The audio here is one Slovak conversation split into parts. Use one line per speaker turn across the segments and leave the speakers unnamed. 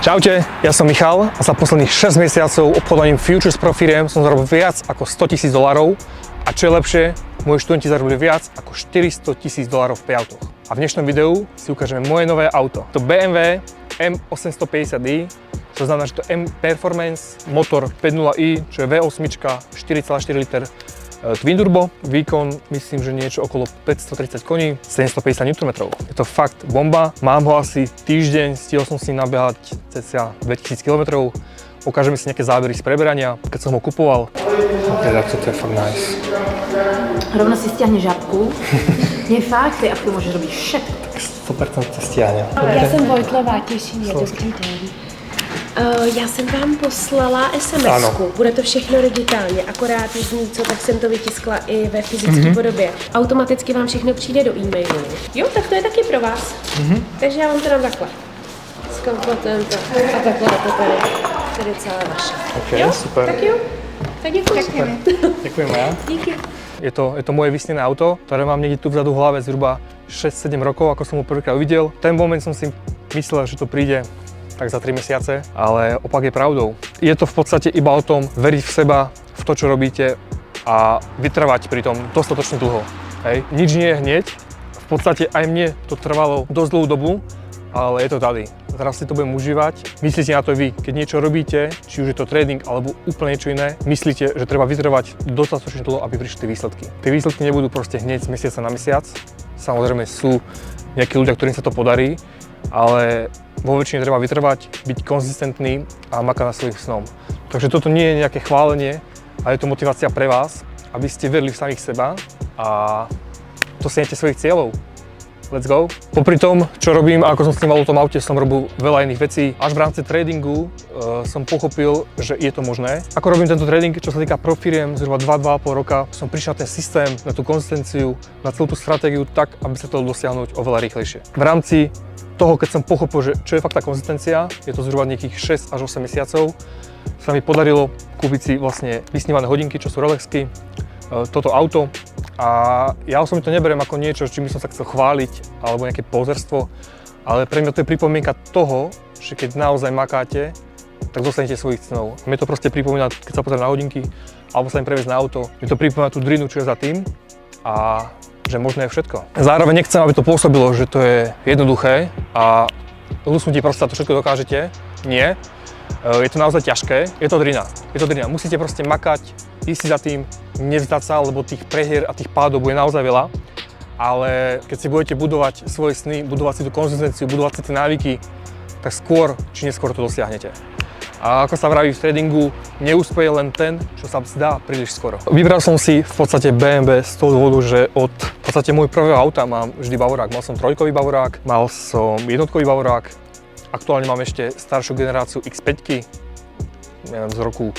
Čaute, ja som Michal a za posledných 6 mesiacov obchodovaním Futures Pro firiem som zarobil viac ako $100,000 a čo je lepšie, moji študenti zarobili viac ako $400,000 v payoutoch. A v dnešnom videu si ukážeme moje nové auto. To BMW M850i, to znamená, že to M Performance, motor 5.0i, čo je V8, 4,4 liter Twin Turbo, výkon myslím, že niečo okolo 530 koní, 750 Nm. Je to fakt bomba, mám ho asi týždeň, stihol som s ním nabehať cca 2000 km. Ukážeme si nejaké zábery z preberania, keď som ho kupoval. Tak to je fakt nice.
Rovno si stiahne žabku. Nie fakt, ty apku môžeš robiť všetko.
100% stiahne.
Já jsem Vojtlová, těší mě, dobrý den. Já jsem vám poslala SMS-ku, bude to všechno digitálně, akorát už něco, tak jsem to vytiskla i ve fyzické podobě. Automaticky vám všechno přijde do e-mailu. Jo, tak to je taky pro vás. Takže já vám to dám takhle. S kompletem to. A takhle to tady celá vaše.
OK,
jo?
super.
Tak jo, tak děkuji.
Ďakujem, Maja.
Díky.
Je to moje vysnené auto, ktoré mám niekde tu vzadu v hlave zhruba 6-7 rokov, ako som ho prvýkrát uvidel. Ten moment som si myslel, že to príde tak za 3 mesiace, ale opak je pravdou. Je to v podstate iba o tom veriť v seba, v to, čo robíte a vytrvať pri tom dostatočne dlho. Hej. Nič nie je hneď, v podstate aj mne to trvalo dosť dlhú dobu, ale je to tady. Teraz si to budem užívať. Myslíte na to vy, keď niečo robíte, či už je to trading alebo úplne niečo iné, myslíte, že treba vytrvať dostatočne dlho, aby prišli tie výsledky. Tie výsledky nebudú proste hneď z mesiaca na mesiac. Samozrejme sú nejakí ľudia, ktorým sa to podarí, ale vo väčšine treba vytrvať, byť konzistentný a makať na svojich snom. Takže toto nie je nejaké chválenie, ale je to motivácia pre vás, aby ste verili v samých seba a dosiahnete svojich cieľov. Let's go. Popri tom, čo robím a ako som snímal o tom aute, som robil veľa iných vecí. Až v rámci tradingu som pochopil, že je to možné. Ako robím tento trading, čo sa týka pro firiem, zhruba 2,5 roka, som prišiel na ten systém, na tú konzistenciu, na celú tú stratégiu tak, aby sa to dalo dosiahnuť oveľa rýchlejšie. V rámci toho, keď som pochopil, že čo je fakt tá konzistencia, je to zhruba nejakých 6 až 8 mesiacov, sa mi podarilo kúpiť si vlastne vysnívané hodinky, čo sú Rolexky, toto auto. A ja osobne to neberiem ako niečo, čím by som sa chcel chváliť, alebo nejaké pozerstvo, ale pre mňa to je pripomienka toho, že keď naozaj makáte, tak dostanete svojich snov. Mne to proste pripomína, keď sa pozriem na hodinky, alebo sa im previesť na auto, mne to pripomína tú drinu, čo je za tým a že možné je všetko. Zároveň nechcem, aby to pôsobilo, že to je jednoduché a ľusnutí proste to všetko dokážete. Nie. Je to naozaj ťažké, je to drina. Musíte proste makať, ísť si za tým, nevzdať sa, lebo tých prehier a tých pádov bude naozaj veľa. Ale keď si budete budovať svoje sny, budovať si tú konzistenciu, budovať si tie návyky, tak skôr či neskôr to dosiahnete. A ako sa vraví v tradingu, neúspeje len ten, čo sa zdá príliš skoro. Vybral som si v podstate BMW z toho dôvodu, že od v podstate môjho prvého auta mám vždy bavorák. Mal som trojkový bavorák, mal som jednotkový bavorák, aktuálne mám ešte staršiu generáciu X5, neviem, z roku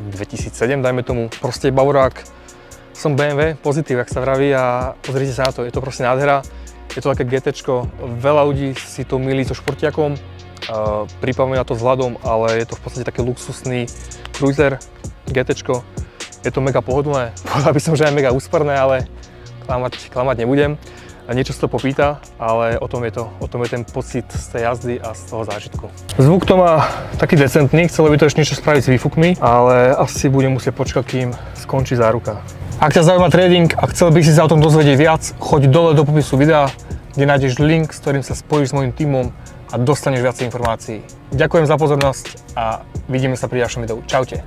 2007, dajme tomu. Proste bavorák, som BMW, pozitív, jak sa vraví, a pozrite sa na to, je to proste nádhera. Je to také GTčko, veľa ľudí si to mýli so športiakom, pripomína to vzhľadom, ale je to v podstate taký luxusný cruiser, GTčko. Je to mega pohodlné, povedal by som, že aj mega úsporné, ale klamať nebudem. Niečo sa to popýta, ale o tom je ten pocit z tej jazdy a z toho zážitku. Zvuk to má taký decentný, chcelo by to ešte niečo spraviť s výfukmi, ale asi budem musieť počkať, kým skončí záruka. Ak ťa zaujíma trading a chcel by si sa o tom dozvedieť viac, choď dole do popisu videa, kde nájdeš link, s ktorým sa spojíš s mojím tímom a dostaneš viacej informácií. Ďakujem za pozornosť a vidíme sa pri ďalšom videu. Čaute.